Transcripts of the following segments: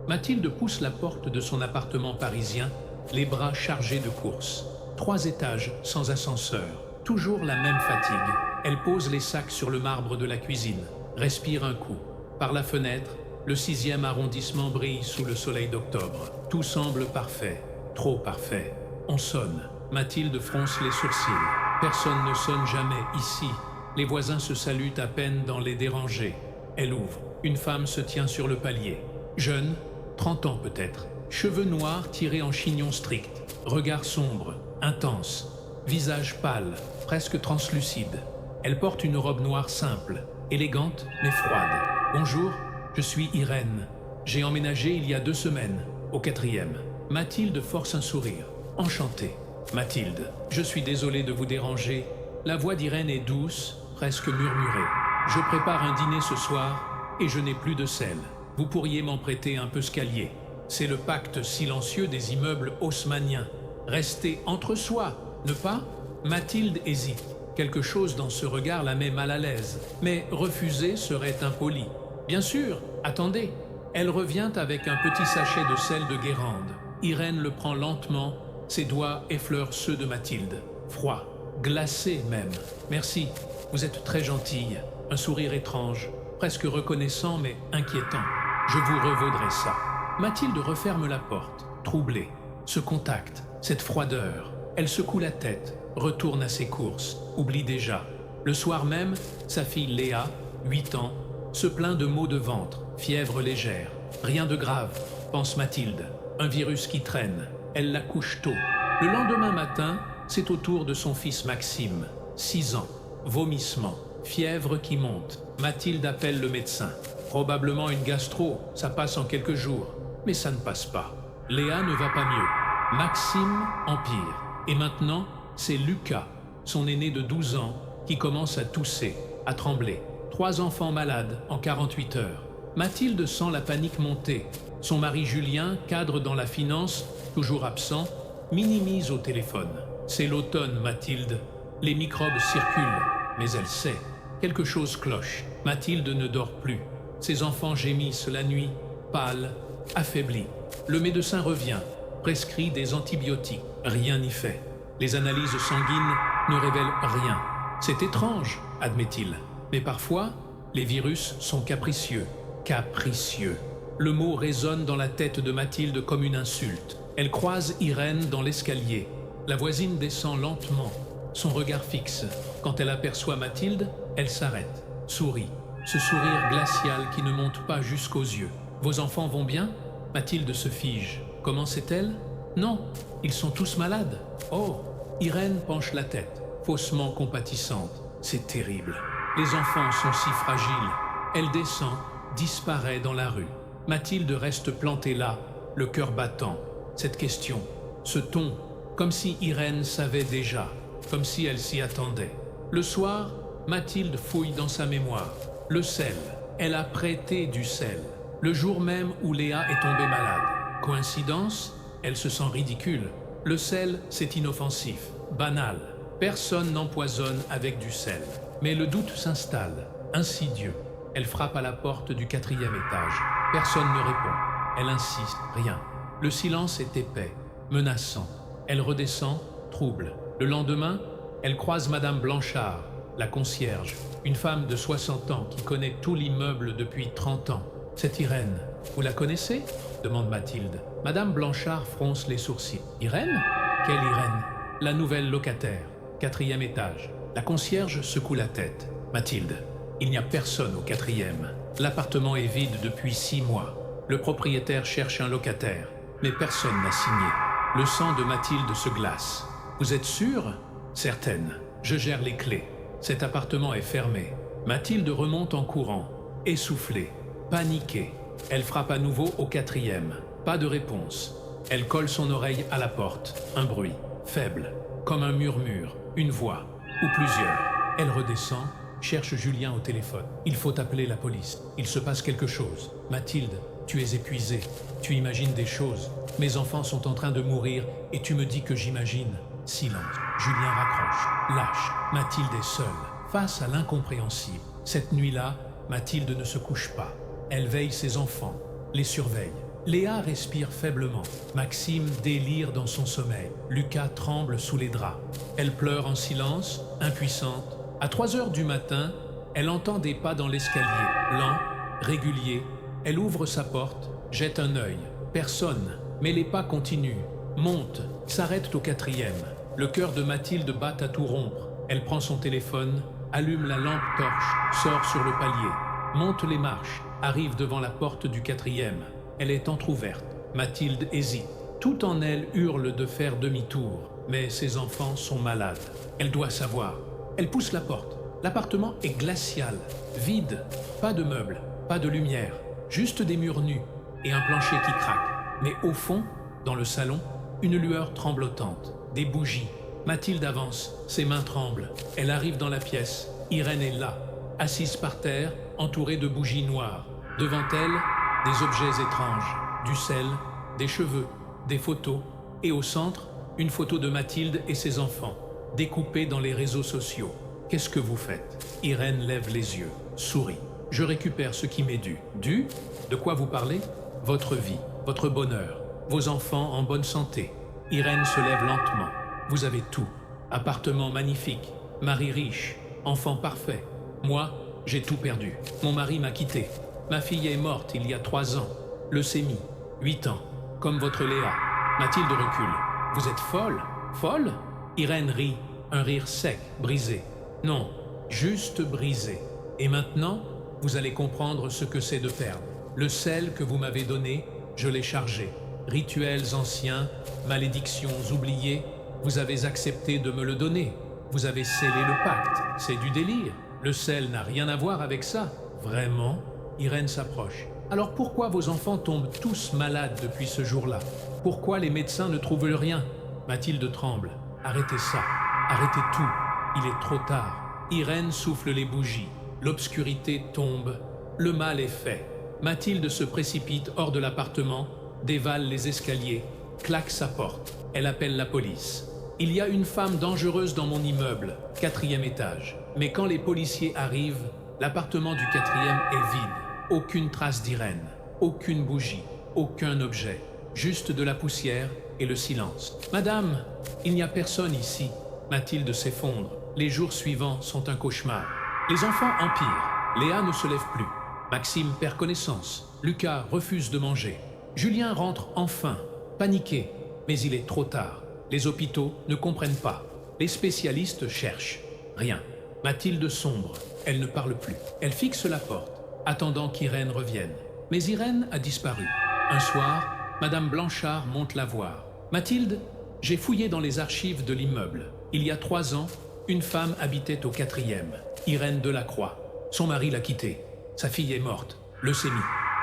Mathilde pousse la porte de son appartement parisien, les bras chargés de courses. 3 étages, sans ascenseur. Toujours la même fatigue. Elle pose les sacs sur le marbre de la cuisine, respire un coup. Par la fenêtre, le 6e arrondissement brille sous le soleil d'octobre. Tout semble parfait, trop parfait. On sonne. Mathilde fronce les sourcils. Personne ne sonne jamais ici. Les voisins se saluent à peine dans les dérangés. Elle ouvre. Une femme se tient sur le palier. Jeune, 30 ans peut-être. Cheveux noirs tirés en chignon strict. Regard sombre, intense. Visage pâle, presque translucide. Elle porte une robe noire simple, élégante mais froide. Bonjour, je suis Irène. J'ai emménagé il y a 2 semaines, au 4e. Mathilde force un sourire. Enchantée. Mathilde, je suis désolé de vous déranger. La voix d'Irène est douce, presque murmurée. Je prépare un dîner ce soir et je n'ai plus de sel. Vous pourriez m'en prêter un peu scalier. C'est le pacte silencieux des immeubles haussmanniens. Rester entre soi, ne pas? Mathilde hésite. Quelque chose dans ce regard la met mal à l'aise. Mais refuser serait impoli. Bien sûr, attendez. Elle revient avec un petit sachet de sel de Guérande. Irène le prend lentement, ses doigts effleurent ceux de Mathilde. Froid, glacé même. Merci, vous êtes très gentille. Un sourire étrange, presque reconnaissant mais inquiétant. Je vous revaudrai ça. Mathilde referme la porte, troublée. Ce contact, cette froideur. Elle secoue la tête, retourne à ses courses, oublie déjà. Le soir même, sa fille Léa, 8 ans, se plaint de maux de ventre, fièvre légère. Rien de grave, pense Mathilde. Un virus qui traîne. Elle la couche tôt. Le lendemain matin, c'est au tour de son fils Maxime, 6 ans. Vomissement, fièvre qui monte. Mathilde appelle le médecin. Probablement une gastro, ça passe en quelques jours. Mais ça ne passe pas. Léa ne va pas mieux. Maxime empire. Et maintenant, c'est Lucas, son aîné de 12 ans, qui commence à tousser, à trembler. 3 enfants malades en 48 heures. Mathilde sent la panique monter. Son mari Julien, cadre dans la finance, toujours absent, minimise au téléphone. C'est l'automne, Mathilde. Les microbes circulent, mais elle sait. Quelque chose cloche. Mathilde ne dort plus. Ses enfants gémissent la nuit, pâles, affaiblis. Le médecin revient, prescrit des antibiotiques. Rien n'y fait. Les analyses sanguines ne révèlent rien. C'est étrange, admet-il. Mais parfois, les virus sont capricieux. Capricieux. Le mot résonne dans la tête de Mathilde comme une insulte. Elle croise Irène dans l'escalier. La voisine descend lentement, son regard fixe. Quand elle aperçoit Mathilde, elle s'arrête, sourit. Ce sourire glacial qui ne monte pas jusqu'aux yeux. « Vos enfants vont bien ?» Mathilde se fige. Comment sait-elle ? Non, ils sont tous malades. Oh, Irène penche la tête, faussement compatissante. C'est terrible. Les enfants sont si fragiles. Elle descend, disparaît dans la rue. Mathilde reste plantée là, le cœur battant. Cette question, ce ton, comme si Irène savait déjà, comme si elle s'y attendait. Le soir, Mathilde fouille dans sa mémoire. Le sel. Elle a prêté du sel. Le jour même où Léa est tombée malade. Coïncidence ? Elle se sent ridicule. Le sel, c'est inoffensif, banal. Personne n'empoisonne avec du sel. Mais le doute s'installe, insidieux. Elle frappe à la porte du 4e étage. Personne ne répond. Elle insiste, rien. Le silence est épais, menaçant. Elle redescend, trouble. Le lendemain, elle croise Madame Blanchard, la concierge, une femme de 60 ans qui connaît tout l'immeuble depuis 30 ans. C'est Irène. Vous la connaissez ? Demande Mathilde. Madame Blanchard fronce les sourcils. Irène ? Quelle Irène ? La nouvelle locataire, 4e étage. La concierge secoue la tête. Mathilde, il n'y a personne au 4e. L'appartement est vide depuis 6 mois. Le propriétaire cherche un locataire, mais personne n'a signé. Le sang de Mathilde se glace. Vous êtes sûre ? Certaine. Je gère les clés. Cet appartement est fermé. Mathilde remonte en courant, essoufflée, paniquée. Elle frappe à nouveau au 4e. Pas de réponse. Elle colle son oreille à la porte. Un bruit, faible, comme un murmure, une voix, ou plusieurs. Elle redescend, cherche Julien au téléphone. Il faut appeler la police. Il se passe quelque chose. Mathilde, tu es épuisée. Tu imagines des choses. Mes enfants sont en train de mourir et tu me dis que j'imagine. Silence. Julien raccroche. Lâche. Mathilde est seule, face à l'incompréhensible. Cette nuit-là, Mathilde ne se couche pas. Elle veille ses enfants, les surveille. Léa respire faiblement. Maxime délire dans son sommeil. Lucas tremble sous les draps. Elle pleure en silence, impuissante. À 3 heures du matin, elle entend des pas dans l'escalier. Lents, réguliers. Elle ouvre sa porte, jette un œil. Personne. Mais les pas continuent. Montent, s'arrêtent au 4e. Le cœur de Mathilde bat à tout rompre. Elle prend son téléphone, allume la lampe torche, sort sur le palier, monte les marches, arrive devant la porte du 4e. Elle est entr'ouverte. Mathilde hésite. Tout en elle hurle de faire demi-tour. Mais ses enfants sont malades. Elle doit savoir. Elle pousse la porte. L'appartement est glacial, vide. Pas de meubles, pas de lumière. Juste des murs nus et un plancher qui craque. Mais au fond, dans le salon, une lueur tremblotante. Des bougies. Mathilde avance, ses mains tremblent. Elle arrive dans la pièce. Irène est là, assise par terre, entourée de bougies noires. Devant elle, des objets étranges, du sel, des cheveux, des photos, et au centre, une photo de Mathilde et ses enfants, découpée dans les réseaux sociaux. Qu'est-ce que vous faites? Irène lève les yeux, sourit. Je récupère ce qui m'est dû. Dû? De quoi vous parlez? Votre vie, votre bonheur, vos enfants en bonne santé. Irène se lève lentement. Vous avez tout. Appartement magnifique, mari riche, enfant parfait. Moi, j'ai tout perdu. Mon mari m'a quitté. Ma fille est morte il y a 3 ans. Leucémie, 8 ans. Comme votre Léa. Mathilde recule. Vous êtes folle? Folle? Irène rit, un rire sec, brisé. Non, juste brisé. Et maintenant, vous allez comprendre ce que c'est de perdre. Le sel que vous m'avez donné, je l'ai chargé. Rituels anciens, malédictions oubliées, vous avez accepté de me le donner. Vous avez scellé le pacte. C'est du délire. Le sel n'a rien à voir avec ça. Vraiment? Irène s'approche. Alors pourquoi vos enfants tombent tous malades depuis ce jour-là? Pourquoi les médecins ne trouvent rien? Mathilde tremble. Arrêtez ça. Arrêtez tout. Il est trop tard. Irène souffle les bougies. L'obscurité tombe. Le mal est fait. Mathilde se précipite hors de l'appartement, dévale les escaliers, claque sa porte. Elle appelle la police. Il y a une femme dangereuse dans mon immeuble, 4e étage. Mais quand les policiers arrivent, l'appartement du 4e est vide. Aucune trace d'Irène, aucune bougie, aucun objet. Juste de la poussière et le silence. Madame, il n'y a personne ici. Mathilde s'effondre. Les jours suivants sont un cauchemar. Les enfants empirent. Léa ne se lève plus. Maxime perd connaissance. Lucas refuse de manger. Julien rentre enfin, paniqué. Mais il est trop tard. Les hôpitaux ne comprennent pas. Les spécialistes cherchent. Rien. Mathilde sombre. Elle ne parle plus. Elle fixe la porte, attendant qu'Irène revienne. Mais Irène a disparu. Un soir, Madame Blanchard monte la voir. Mathilde, j'ai fouillé dans les archives de l'immeuble. Il y a 3 ans, une femme habitait au 4e, Irène Delacroix. Son mari l'a quittée. Sa fille est morte, leucémie,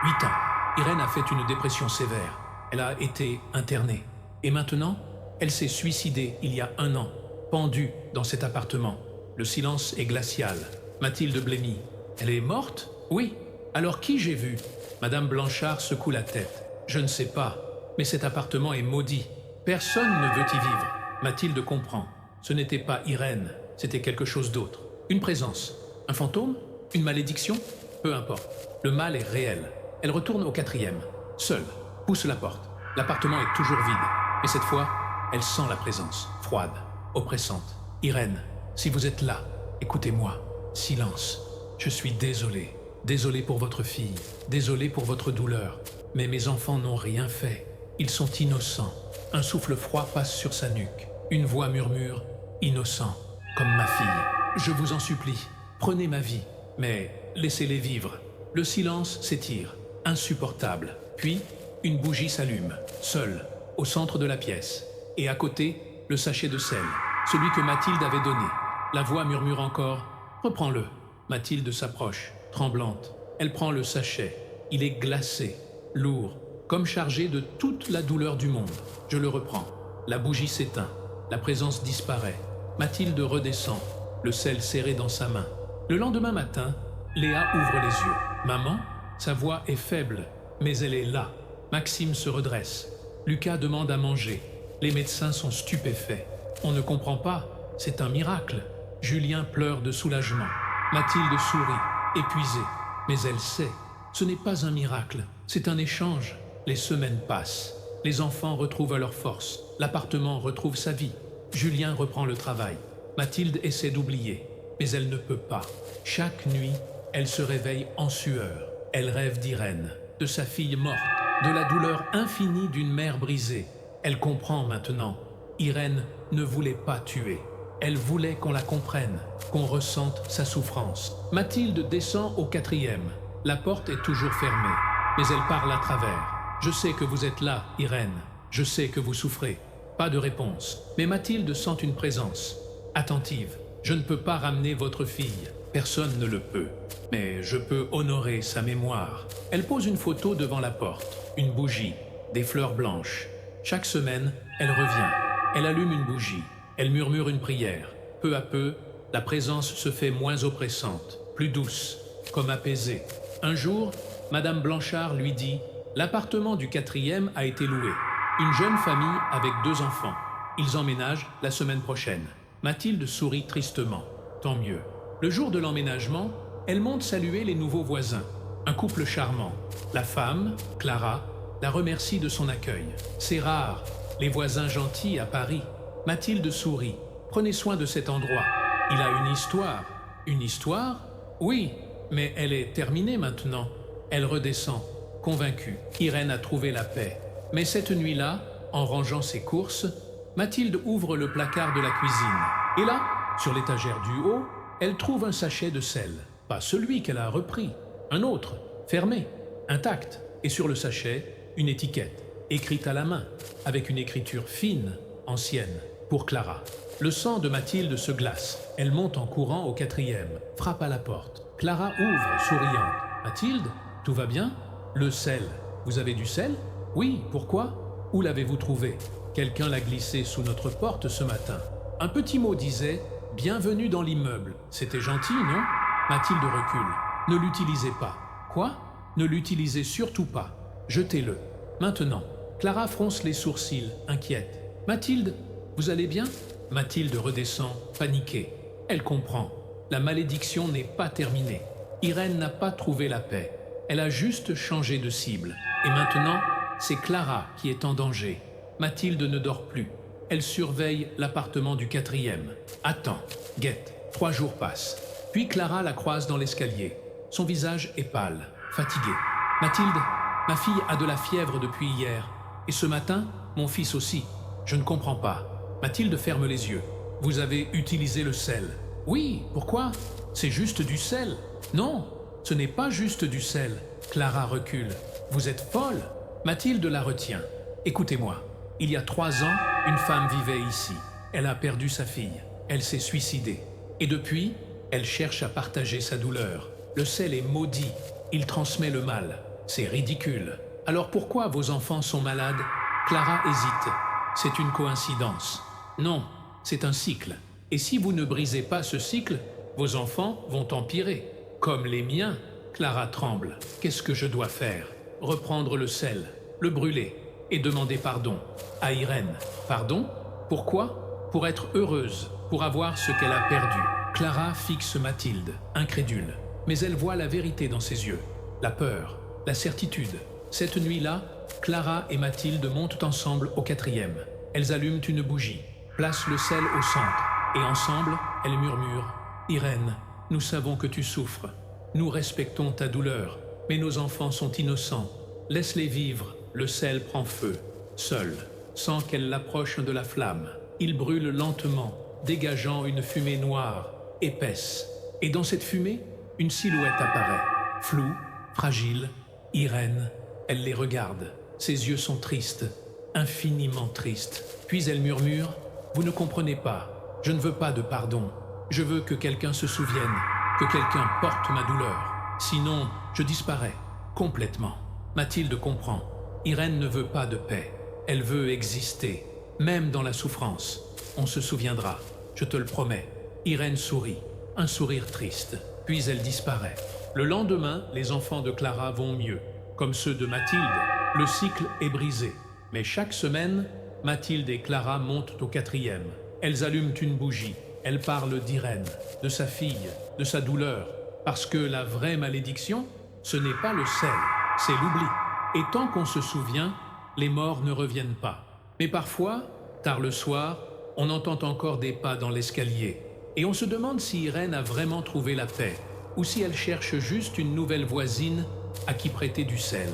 8 ans. Irène a fait une dépression sévère. Elle a été internée. Et maintenant, elle s'est suicidée il y a 1 an, pendue dans cet appartement. Le silence est glacial. Mathilde blêmit. Elle est morte? Oui. Alors qui j'ai vu? Madame Blanchard secoue la tête. Je ne sais pas, mais cet appartement est maudit. Personne ne veut y vivre. Mathilde comprend. Ce n'était pas Irène, c'était quelque chose d'autre. Une présence. Un fantôme? Une malédiction? Peu importe. Le mal est réel. Elle retourne au 4e, seule, pousse la porte. L'appartement est toujours vide. Et cette fois, elle sent la présence, froide, oppressante. Irène, si vous êtes là, écoutez-moi. Silence. Je suis désolé. Désolé pour votre fille. Désolé pour votre douleur. Mais mes enfants n'ont rien fait. Ils sont innocents. Un souffle froid passe sur sa nuque. Une voix murmure « Innocent, comme ma fille. Je vous en supplie, prenez ma vie, mais laissez-les vivre. » Le silence s'étire, insupportable. Puis, une bougie s'allume, seule, au centre de la pièce. Et à côté, le sachet de sel, celui que Mathilde avait donné. La voix murmure encore « Reprends-le. » Mathilde s'approche, tremblante. Elle prend le sachet. Il est glacé, lourd, comme chargé de toute la douleur du monde. Je le reprends. La bougie s'éteint. La présence disparaît. Mathilde redescend, le sel serré dans sa main. Le lendemain matin, Léa ouvre les yeux. Maman? Sa voix est faible, mais elle est là. Maxime se redresse. Lucas demande à manger. Les médecins sont stupéfaits. On ne comprend pas, c'est un miracle. Julien pleure de soulagement. Mathilde sourit, épuisée. Mais elle sait, ce n'est pas un miracle, c'est un échange. Les semaines passent. Les enfants retrouvent leur force. L'appartement retrouve sa vie. Julien reprend le travail. Mathilde essaie d'oublier, mais elle ne peut pas. Chaque nuit, elle se réveille en sueur. Elle rêve d'Irène, de sa fille morte, de la douleur infinie d'une mère brisée. Elle comprend maintenant. Irène ne voulait pas tuer. Elle voulait qu'on la comprenne, qu'on ressente sa souffrance. Mathilde descend au 4e. La porte est toujours fermée, mais elle parle à travers. « Je sais que vous êtes là, Irène. Je sais que vous souffrez. » Pas de réponse, mais Mathilde sent une présence. Attentive. « Je ne peux pas ramener votre fille. Personne ne le peut. Mais je peux honorer sa mémoire. » Elle pose une photo devant la porte, une bougie, des fleurs blanches. Chaque semaine, elle revient. Elle allume une bougie. Elle murmure une prière. Peu à peu, la présence se fait moins oppressante, plus douce, comme apaisée. Un jour, Madame Blanchard lui dit « L'appartement du 4e a été loué. Une jeune famille avec 2 enfants. Ils emménagent la semaine prochaine. » Mathilde sourit tristement. Tant mieux. Le jour de l'emménagement, elle monte saluer les nouveaux voisins. Un couple charmant. La femme, Clara, la remercie de son accueil. C'est rare, les voisins gentils à Paris. Mathilde sourit. Prenez soin de cet endroit. Il a une histoire. Une histoire? Oui, mais elle est terminée maintenant. Elle redescend, convaincue. Irène a trouvé la paix. Mais cette nuit-là, en rangeant ses courses, Mathilde ouvre le placard de la cuisine. Et là, sur l'étagère du haut, elle trouve un sachet de sel. Pas celui qu'elle a repris, un autre, fermé, intact. Et sur le sachet, une étiquette, écrite à la main, avec une écriture fine, ancienne, pour Clara. Le sang de Mathilde se glace. Elle monte en courant au 4e, frappe à la porte. Clara ouvre, souriante. « Mathilde, tout va bien? Le sel. Vous avez du sel? Oui, pourquoi? Où l'avez-vous trouvé? Quelqu'un l'a glissé sous notre porte ce matin. » Un petit mot disait « Bienvenue dans l'immeuble ». C'était gentil, non? Mathilde recule. « Ne l'utilisez pas. » Quoi? Ne l'utilisez surtout pas. Jetez-le. Maintenant. Clara fronce les sourcils, inquiète. « Mathilde, vous allez bien ?» Mathilde redescend, paniquée. Elle comprend. La malédiction n'est pas terminée. Irène n'a pas trouvé la paix. Elle a juste changé de cible. Et maintenant, c'est Clara qui est en danger. Mathilde ne dort plus. Elle surveille l'appartement du 4e. Attends, guette. 3 jours passent. Puis Clara la croise dans l'escalier. Son visage est pâle, fatigué. « Mathilde, ma fille a de la fièvre depuis hier. Et ce matin, mon fils aussi. Je ne comprends pas. » Mathilde ferme les yeux. « Vous avez utilisé le sel. » « Oui, pourquoi? C'est juste du sel. » « Non, ce n'est pas juste du sel. » Clara recule. « Vous êtes folle. » Mathilde la retient. « Écoutez-moi. Il y a 3 ans, une femme vivait ici. Elle a perdu sa fille. Elle s'est suicidée. Et depuis, elle cherche à partager sa douleur. Le sel est maudit. Il transmet le mal. C'est ridicule. Alors pourquoi vos enfants sont malades? » Clara hésite. C'est une coïncidence. Non, c'est un cycle. Et si vous ne brisez pas ce cycle, vos enfants vont empirer. Comme les miens. Clara tremble. Qu'est-ce que je dois faire? Reprendre le sel, le brûler et demander pardon à Irène. Pardon? Pourquoi? Pour être heureuse, pour avoir ce qu'elle a perdu. Clara fixe Mathilde, incrédule. Mais elle voit la vérité dans ses yeux. La peur, la certitude. Cette nuit-là, Clara et Mathilde montent ensemble au 4e. Elles allument une bougie, placent le sel au centre. Et ensemble, elles murmurent « Irène, nous savons que tu souffres. Nous respectons ta douleur, mais nos enfants sont innocents. Laisse-les vivre. » Le sel prend feu, seul, sans qu'elle l'approche de la flamme. Il brûle lentement, dégageant une fumée noire, épaisse. Et dans cette fumée, une silhouette apparaît. Floue, fragile, Irène. Elle les regarde. Ses yeux sont tristes, infiniment tristes. Puis elle murmure « Vous ne comprenez pas. Je ne veux pas de pardon. Je veux que quelqu'un se souvienne, que quelqu'un porte ma douleur. Sinon, je disparais, complètement. » Mathilde comprend. Irène ne veut pas de paix. Elle veut exister, même dans la souffrance. On se souviendra, je te le promets. Irène sourit, un sourire triste, puis elle disparaît. Le lendemain, les enfants de Clara vont mieux. Comme ceux de Mathilde, le cycle est brisé. Mais chaque semaine, Mathilde et Clara montent au 4e. Elles allument une bougie. Elles parlent d'Irène, de sa fille, de sa douleur. Parce que la vraie malédiction, ce n'est pas le sel, c'est l'oubli. Et tant qu'on se souvient, les morts ne reviennent pas. Mais parfois, tard le soir, on entend encore des pas dans l'escalier. Et on se demande si Irène a vraiment trouvé la paix, ou si elle cherche juste une nouvelle voisine à qui prêter du sel.